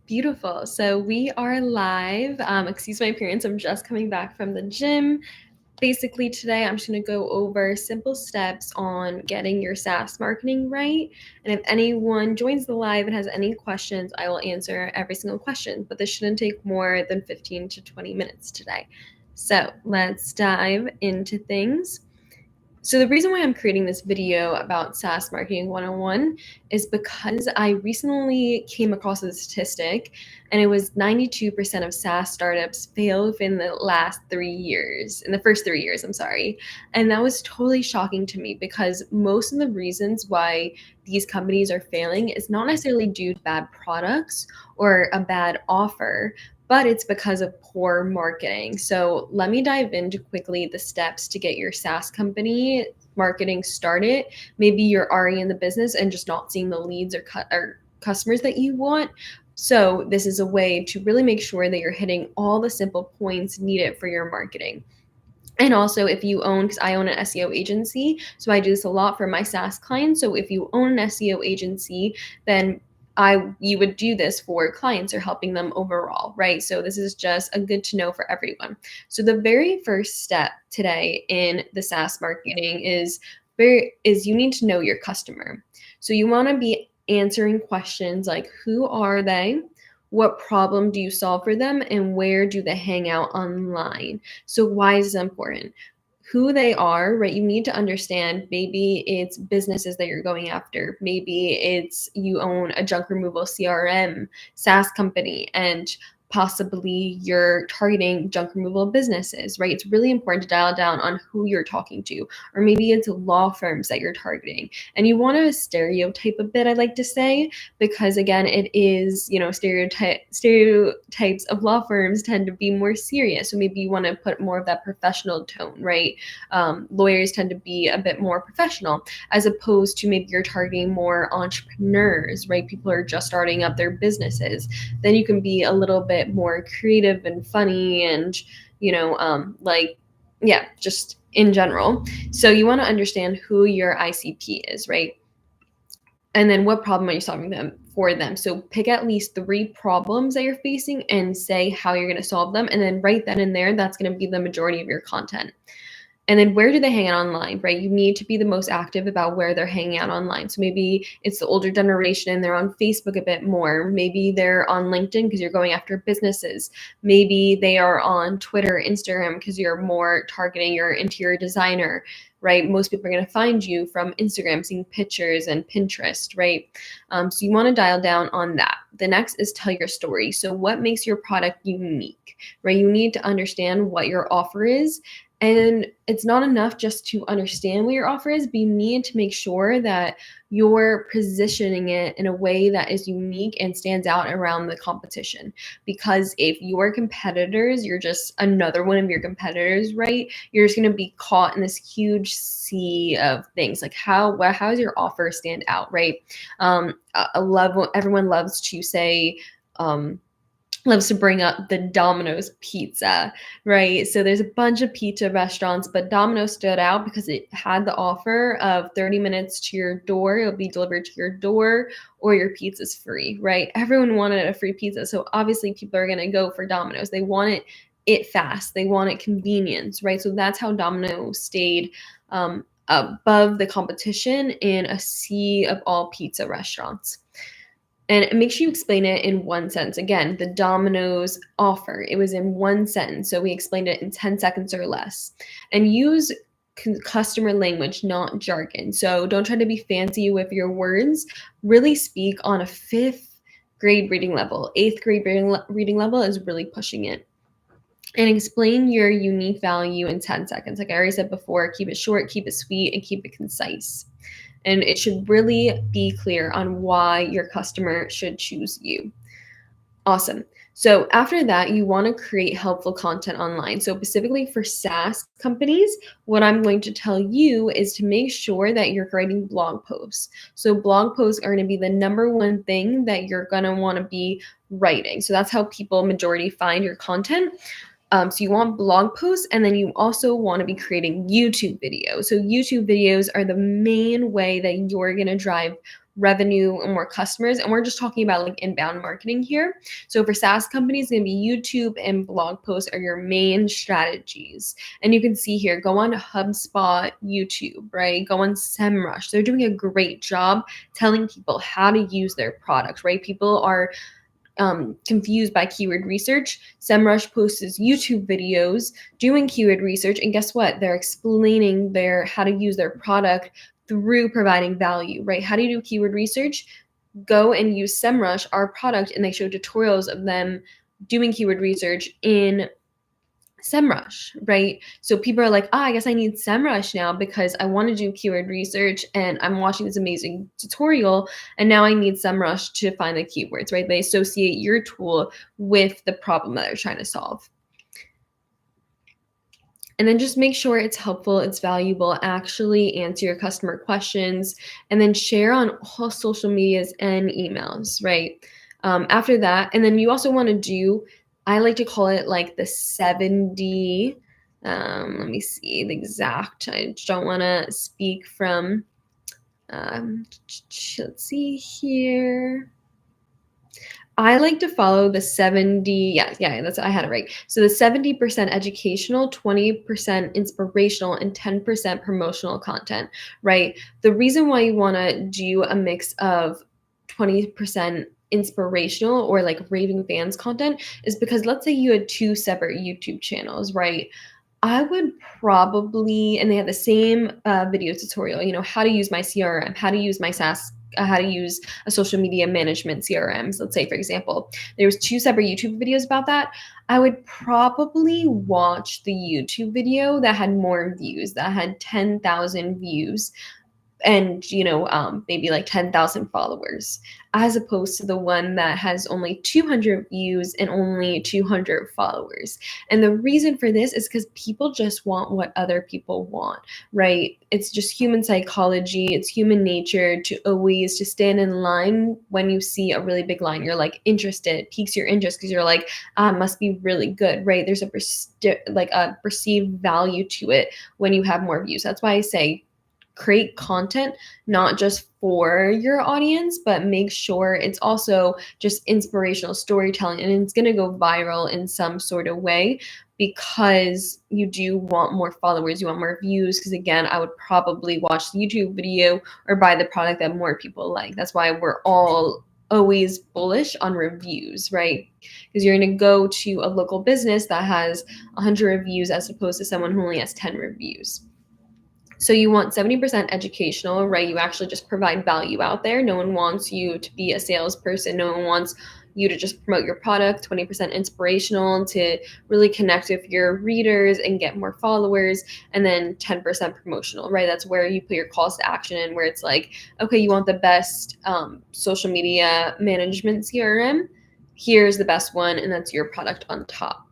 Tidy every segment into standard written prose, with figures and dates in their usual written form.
Beautiful. So we are live. Excuse my appearance. I'm just coming back from the gym. Basically, today I'm just going to go over simple steps on getting your SaaS marketing right. And if anyone joins the live and has any questions, I will answer every single question. But this shouldn't take more than 15 to 20 minutes today. So let's dive into things. So the reason why I'm creating this video about SaaS Marketing 101 is because I recently came across a statistic, and it was 92% of SaaS startups fail within the last 3 years, in the first 3 years, I'm sorry. And that was totally shocking to me because most of the reasons why these companies are failing is not necessarily due to bad products or a bad offer, but it's because of poor marketing. So let me dive into quickly the steps to get your SaaS company marketing started. Maybe you're already in the business and just not seeing the leads or customers that you want. So this is a way to really make sure that you're hitting all the simple points needed for your marketing. And also, if you own, because I own an SEO agency, so I do this a lot for my SaaS clients. So if you own an SEO agency, then you would do this for clients or helping them overall, right? So this is just a good to know for everyone. So the very first step today in the SaaS marketing is you need to know your customer. So you want to be answering questions like, who are they? What problem do you solve for them, and where do they hang out online? So why is this important? Who they are, right? You need to understand, maybe it's businesses that you're going after. Maybe it's you own a junk removal CRM SaaS company, and possibly you're targeting junk removal businesses, right? It's really important to dial down on who you're talking to, or maybe it's law firms that you're targeting. And you want to stereotype a bit, I like to say, because again, it is, stereotypes of law firms tend to be more serious. So maybe you want to put more of that professional tone, right? Lawyers tend to be a bit more professional, as opposed to maybe you're targeting more entrepreneurs, right? People are just starting up their businesses. Then you can be a little bit more creative and funny and, just in general. So you want to understand who your ICP is, right? And then what problem are you solving for them? So pick at least 3 problems that you're facing and say how you're going to solve them. And then right then and there, that's going to be the majority of your content. And then where do they hang out online, right? You need to be the most active about where they're hanging out online. So maybe it's the older generation and they're on Facebook a bit more. Maybe they're on LinkedIn because you're going after businesses. Maybe they are on Twitter, Instagram because you're more targeting your interior designer, right? Most people are going to find you from Instagram, seeing pictures, and Pinterest, right? So you want to dial down on that. The next is tell your story. So what makes your product unique, right? You need to understand what your offer is. And it's not enough just to understand what your offer is, but you need to make sure that you're positioning it in a way that is unique and stands out around the competition. Because if your competitors, you're just another one of your competitors, right? You're just going to be caught in this huge sea of things. Like how does your offer stand out, right? Everyone loves to say, loves to bring up the Domino's pizza, right? So there's a bunch of pizza restaurants, but Domino's stood out because it had the offer of 30 minutes to your door. It'll be delivered to your door, or your pizza's free, right? Everyone wanted a free pizza. So obviously people are going to go for Domino's. They want it fast. They want it convenience, right? So that's how Domino's stayed above the competition in a sea of all pizza restaurants. And make sure you explain it in one sentence. Again, the Domino's offer, it was in one sentence. So we explained it in 10 seconds or less. And use customer language, not jargon. So don't try to be fancy with your words. Really speak on a 5th grade reading level. 8th grade reading level is really pushing it. And explain your unique value in 10 seconds. Like I already said before, keep it short, keep it sweet, and keep it concise. And it should really be clear on why your customer should choose you. Awesome. So after that, you want to create helpful content online. So specifically for SaaS companies, what I'm going to tell you is to make sure that you're creating blog posts. So blog posts are going to be the number one thing that you're going to want to be writing. So that's how people majority find your content. So you want blog posts, and then you also want to be creating YouTube videos. So YouTube videos are the main way that you're going to drive revenue and more customers. And we're just talking about like inbound marketing here. So for SaaS companies, it's going to be YouTube and blog posts are your main strategies. And you can see here, go on HubSpot, YouTube, right? Go on SEMrush. They're doing a great job telling people how to use their product, right? People are confused by keyword research. SEMrush posts YouTube videos doing keyword research, and guess what? They're explaining how to use their product through providing value, right? How do you do keyword research? Go and use SEMrush, our product, and they show tutorials of them doing keyword research in SEMrush, right? So people are like, I guess I need SEMrush now because I want to do keyword research and I'm watching this amazing tutorial and now I need SEMrush to find the keywords, right? They associate your tool with the problem that they're trying to solve. And then just make sure it's helpful, it's valuable, actually answer your customer questions, and then share on all social medias and emails, right? After that, and then you also want to do, I like to call it like the 70, let me see the exact, I don't want to speak from, let's see here. I like to follow the 70, that's, I had it right. So the 70% educational, 20% inspirational, and 10% promotional content, right? The reason why you want to do a mix of 20% inspirational or like raving fans content is because let's say you had two separate YouTube channels, right? I would probably, and they have the same video tutorial, how to use my CRM, how to use my SaaS, how to use a social media management CRMs. Let's say, for example, there was two separate YouTube videos about that. I would probably watch the YouTube video that had more views, that had 10,000 views and maybe like 10,000 followers, as opposed to the one that has only 200 views and only 200 followers. And the reason for this is because people just want what other people want, right? It's just human psychology, it's human nature to always just stand in line when you see a really big line. You're like interested, it piques your interest because you're like, it must be really good, right? There's a perceived value to it when you have more views. That's why I say create content not just for your audience, but make sure it's also just inspirational storytelling and it's going to go viral in some sort of way because you do want more followers, you want more views. Because again, I would probably watch the YouTube video or buy the product that more people like. That's why we're all always bullish on reviews, right? Because you're going to go to a local business that has 100 reviews as opposed to someone who only has 10 reviews. So you want 70% educational, right? You actually just provide value out there. No one wants you to be a salesperson. No one wants you to just promote your product. 20% inspirational to really connect with your readers and get more followers. And then 10% promotional, right? That's where you put your calls to action in, where it's like, okay, you want the best social media management CRM. Here's the best one, and that's your product on top.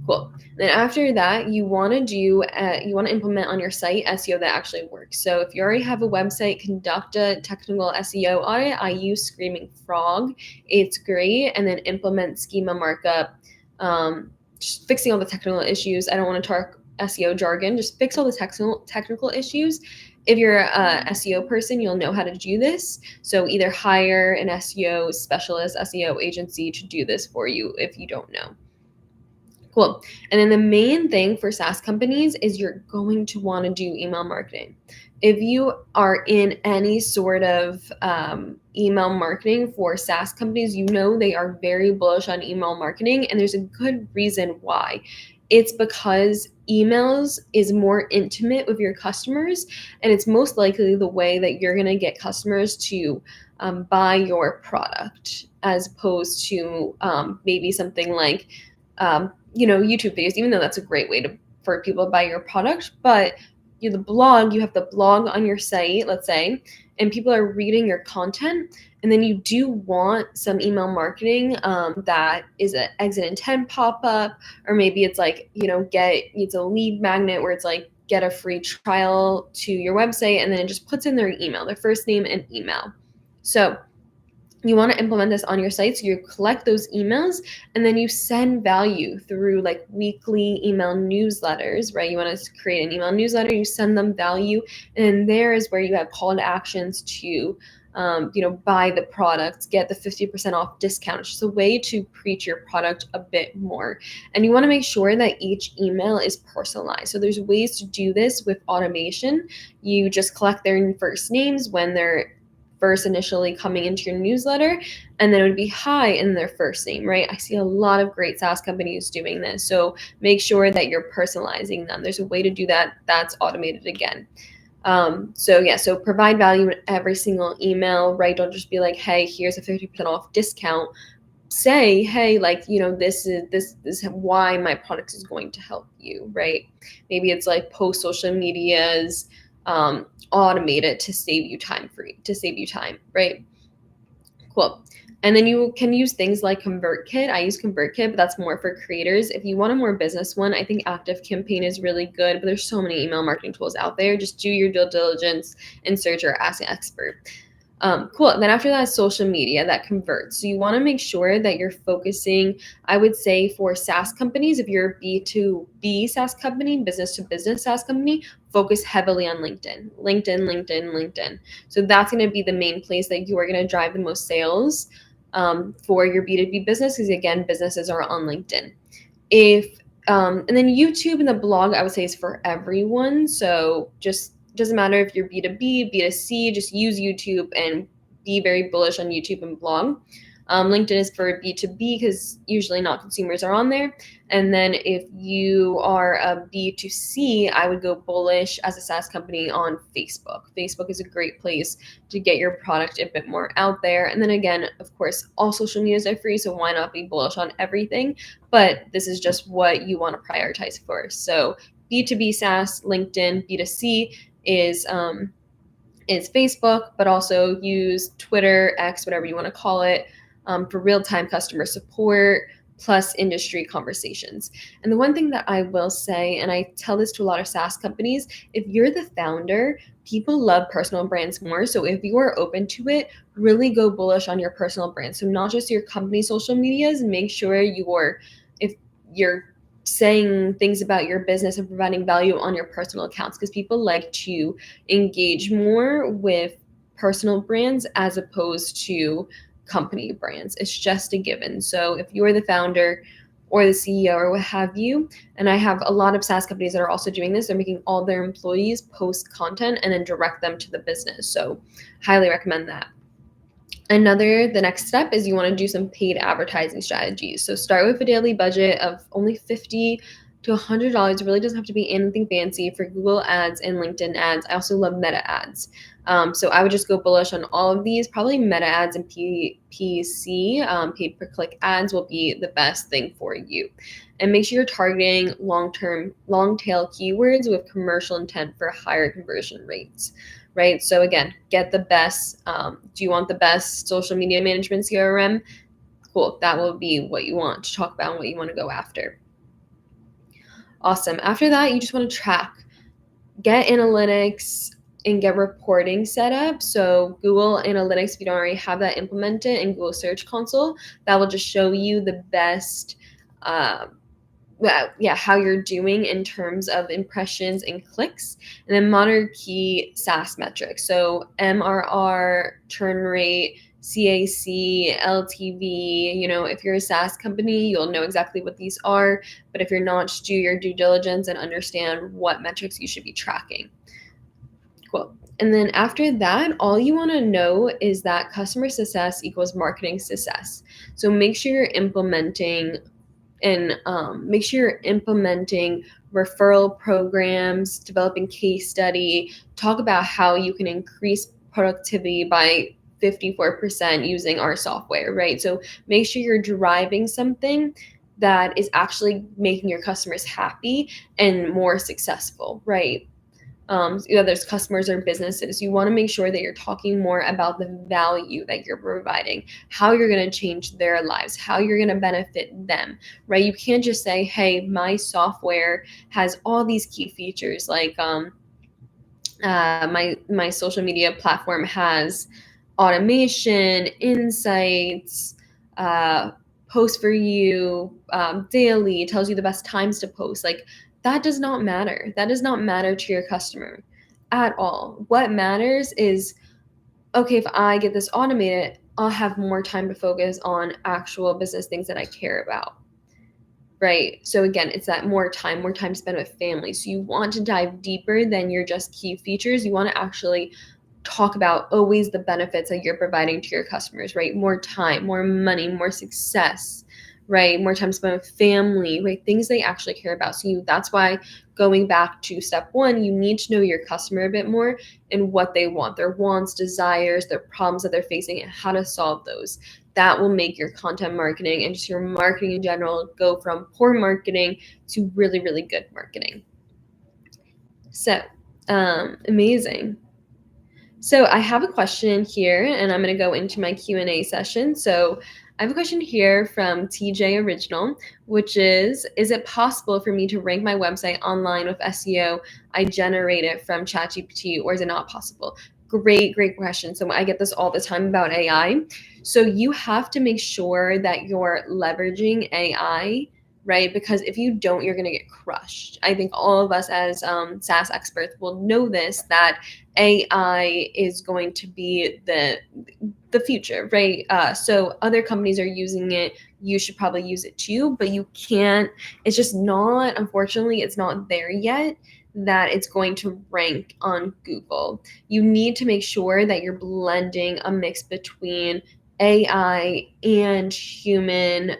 Cool. Then after that, you want to implement on your site SEO that actually works. So if you already have a website, conduct a technical SEO audit. I use Screaming Frog. It's great. And then implement schema markup, just fixing all the technical issues. I don't want to talk SEO jargon. Just fix all the technical issues. If you're a SEO person, you'll know how to do this. So either hire an SEO specialist, SEO agency to do this for you if you don't know. Cool. And then the main thing for SaaS companies is you're going to want to do email marketing. If you are in any sort of email marketing for SaaS companies, they are very bullish on email marketing, and there's a good reason why. It's because emails is more intimate with your customers, and it's most likely the way that you're going to get customers to buy your product, as opposed to maybe something like YouTube videos, even though that's a great way for people to buy your product. But you have the blog on your site, let's say, and people are reading your content. And then you do want some email marketing that is an exit intent pop-up, or maybe it's like, it's a lead magnet where it's like, get a free trial to your website, and then it just puts in their email, their first name and email. So you want to implement this on your site. So you collect those emails and then you send value through like weekly email newsletters, right? You want to create an email newsletter, you send them value, and there is where you have call to actions to buy the products, get the 50% off discount. It's just a way to preach your product a bit more. And you want to make sure that each email is personalized. So there's ways to do this with automation. You just collect their first names when they're first initially coming into your newsletter, and then it would be hi in their first name, right? I see a lot of great SaaS companies doing this. So make sure that you're personalizing them. There's a way to do that that's automated again. So provide value in every single email, right? Don't just be like, hey, here's a 50% off discount. Say, hey, this is why my product is going to help you, right? Maybe it's like post social medias, automate it to save you time, right? Cool. And then you can use things like ConvertKit. I use ConvertKit, but that's more for creators. If you want a more business one, I think ActiveCampaign is really good, but there's so many email marketing tools out there. Just do your due diligence and search or ask an expert. Cool. And then after that, social media that converts. So you want to make sure that you're focusing, I would say for SaaS companies, if you're a B2B SaaS company, business to business SaaS company, focus heavily on LinkedIn. So that's going to be the main place that you are going to drive the most sales for your B2B business, because again, businesses are on LinkedIn. And then YouTube and the blog, I would say, is for everyone. So just doesn't matter if you're B2B, B2C, just use YouTube and be very bullish on YouTube and blog. LinkedIn is for B2B because usually not consumers are on there. And then if you are a B2C, I would go bullish as a SaaS company on Facebook. Facebook is a great place to get your product a bit more out there. And then again, of course, all social medias are free, so why not be bullish on everything? But this is just what you want to prioritize first. So B2B SaaS, LinkedIn, B2C is Facebook, but also use Twitter, X, whatever you want to call it, for real-time customer support plus industry conversations. And the one thing that I will say, and I tell this to a lot of SaaS companies, if you're the founder, people love personal brands more. So if you are open to it, really go bullish on your personal brand. So not just your company social medias, make sure if you're saying things about your business and providing value on your personal accounts, because people like to engage more with personal brands as opposed to company brands. It's just a given. So if you're the founder or the CEO or what have you, and I have a lot of SaaS companies that are also doing this, they're making all their employees post content and then direct them to the business. So highly recommend that. The next step is you want to do some paid advertising strategies. So start with a daily budget of only $50 to $100. It really doesn't have to be anything fancy for Google ads and LinkedIn ads. I also love meta ads. So I would just go bullish on all of these. Probably meta ads and PPC, paid per click ads, will be the best thing for you. And make sure you're targeting long tail keywords with commercial intent for higher conversion rates. Right? So again, get the best. Do you want the best social media management CRM? Cool. That will be what you want to talk about and what you want to go after. Awesome. After that, you just want to track, get analytics, and get reporting set up. So Google Analytics, if you don't already have that implemented, in Google Search Console, that will just show you the best how you're doing in terms of impressions and clicks, and then monitor key SaaS metrics. So MRR, churn rate, CAC, LTV. If you're a SaaS company, you'll know exactly what these are. But if you're not, just do your due diligence and understand what metrics you should be tracking. Cool. And then after that, all you want to know is that customer success equals marketing success. So make sure you're implementing referral programs, developing case study, talk about how you can increase productivity by 54% using our software, right? So make sure you're driving something that is actually making your customers happy and more successful, right? There's customers or businesses. You want to make sure that you're talking more about the value that you're providing, how you're going to change their lives, how you're going to benefit them, right? You can't just say, hey, my software has all these key features, like my social media platform has automation, insights, post for you daily, tells you the best times to post. Like, that does not matter. That does not matter to your customer at all. What matters is okay, if I get this automated, I'll have more time to focus on actual business things that I care about. Right. So again, it's that more time spent with family. So you want to dive deeper than your just key features. You want to actually talk about always the benefits that you're providing to your customers, right? More time, more money, more success, right? More time spent with family, right? Things they actually care about. So that's why going back to step one, you need to know your customer a bit more and what they want, their wants, desires, their problems that they're facing, and how to solve those. That will make your content marketing and just your marketing in general go from poor marketing to really, really good marketing. So, amazing. So I have a question here, and I'm going to go into my Q&A session. So I have a question here from TJ Original, which is it possible for me to rank my website online with SEO I generated from ChatGPT, or is it not possible? Great question. So I get this all the time about AI. So you have to make sure that you're leveraging AI, right? Because if you don't, you're going to get crushed. I think all of us as SaaS experts will know this, that AI is going to be the future, right? So other companies are using it. You should probably use it too, but you can't. It's just not. Unfortunately, it's not there yet that it's going to rank on Google. You need to make sure that you're blending a mix between AI and human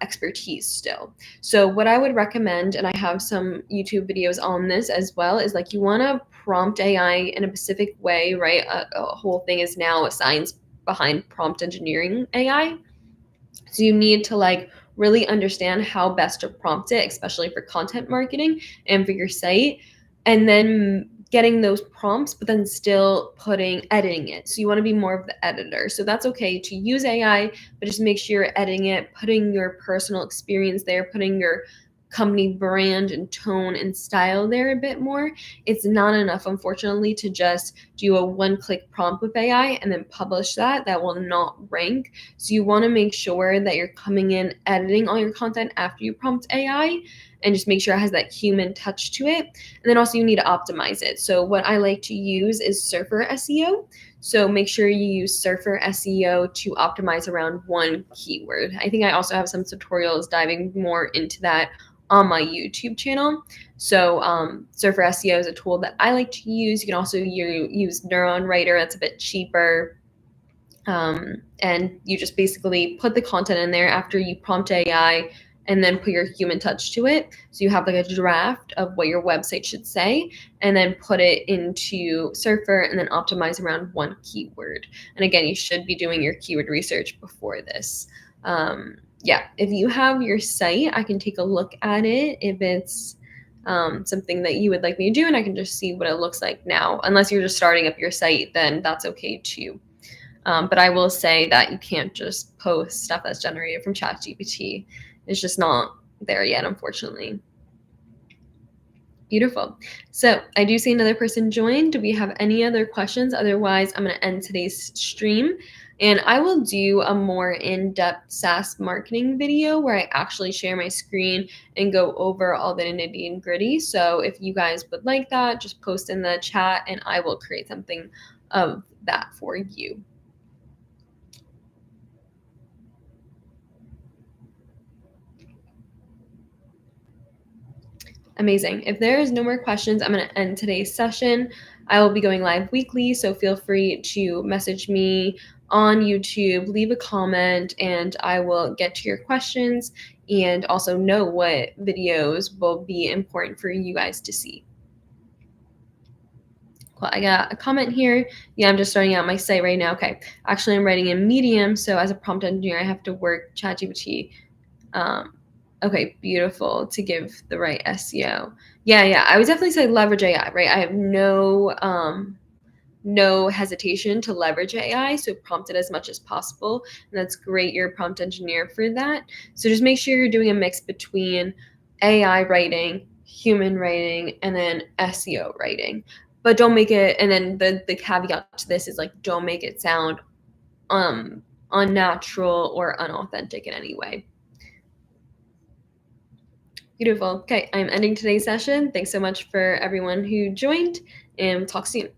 expertise still. So what I would recommend, and I have some YouTube videos on this as well, is like you want to prompt AI in a specific way, right? A whole thing is now a science behind prompt engineering AI. So you need to like really understand how best to prompt it, especially for content marketing and for your site. And then getting those prompts, but then still editing it. So you want to be more of the editor. So that's okay to use AI, but just make sure you're editing it, putting your personal experience there, putting your company brand and tone and style there a bit more. It's not enough, unfortunately, to just do a one-click prompt with AI and then publish that. That will not rank. So you want to make sure that you're coming in, editing all your content after you prompt AI, and just make sure it has that human touch to it. And then also you need to optimize it. So what I like to use is Surfer SEO. So make sure you use Surfer SEO to optimize around one keyword. I think I also have some tutorials diving more into that on my YouTube channel. So Surfer SEO is a tool that I like to use. You can also use Neuron Writer. That's a bit cheaper. And you just basically put the content in there after you prompt AI and then put your human touch to it. So you have like a draft of what your website should say, and then put it into Surfer and then optimize around one keyword. And again, you should be doing your keyword research before this. Yeah, if you have your site, I can take a look at it if it's something that you would like me to do, and I can just see what it looks like now. Unless you're just starting up your site, then that's okay too. But I will say that you can't just post stuff that's generated from ChatGPT. It's just not there yet, unfortunately. Beautiful. So I do see another person joined. Do we have any other questions? Otherwise, I'm going to end today's stream. And I will do a more in-depth SaaS marketing video where I actually share my screen and go over all the nitty and gritty. So if you guys would like that, just post in the chat and I will create something of that for you. Amazing. If there is no more questions, I'm going to end today's session. I will be going live weekly, so feel free to message me on YouTube, leave a comment, and I will get to your questions and also know what videos will be important for you guys to see. Cool. I got a comment here. Yeah, I'm just starting out my site right now. Okay. Actually, I'm writing in Medium, so as a prompt engineer, I have to work ChatGPT. Okay, beautiful, to give the right SEO. Yeah. I would definitely say leverage AI, right? I have no hesitation to leverage AI, so prompt it as much as possible. And that's great. You're a prompt engineer for that. So just make sure you're doing a mix between AI writing, human writing, and then SEO writing. But don't make it, and then the caveat to this is like, don't make it sound unnatural or unauthentic in any way. Beautiful. Okay, I'm ending today's session. Thanks so much for everyone who joined, and talk soon.